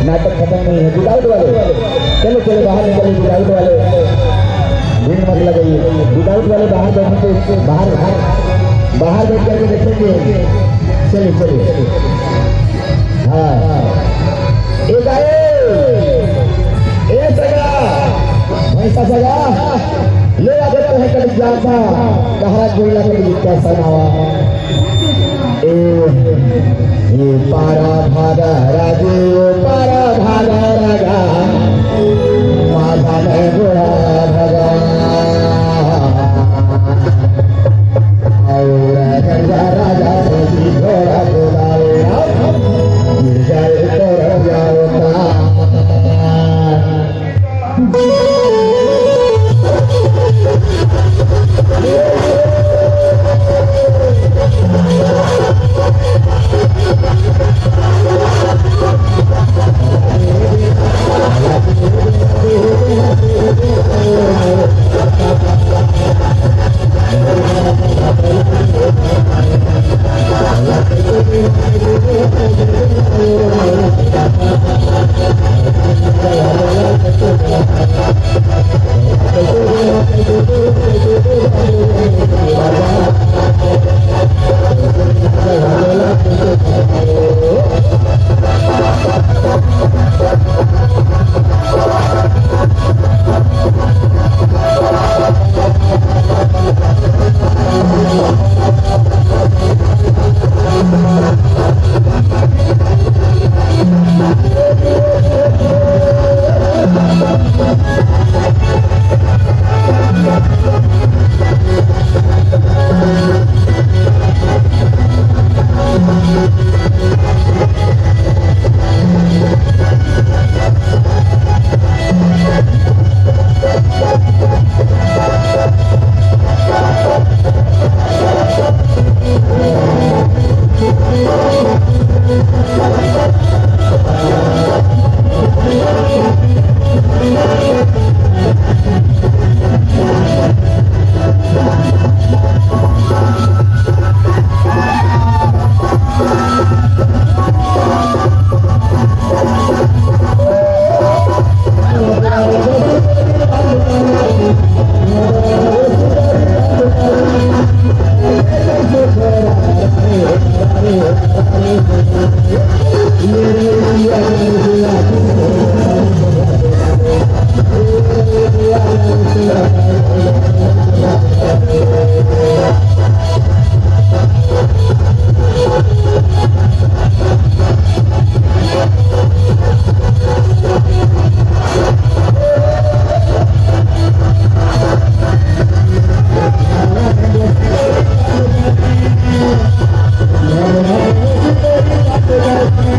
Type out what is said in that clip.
नाटक खत्म नहीं है। विदाउट वाले चलो चलो बाहर निकलिए। विदाउट वाले भीड़ मत लगाइए। विदाउट वाले बाहर बैठने के इसको बाहर बैठ करके देखेंगे। चलिए चलिए। हाँ एक आए सगा भैंसा सगा ले आ देते हैं कभी जाता कहा गोला कभी कैसा नावा ये पारा भागा राजे पारा भागा राजा माता में घोड़ा भगा और राजा राजा घोड़ा बोला जाए तो जाओ लेकर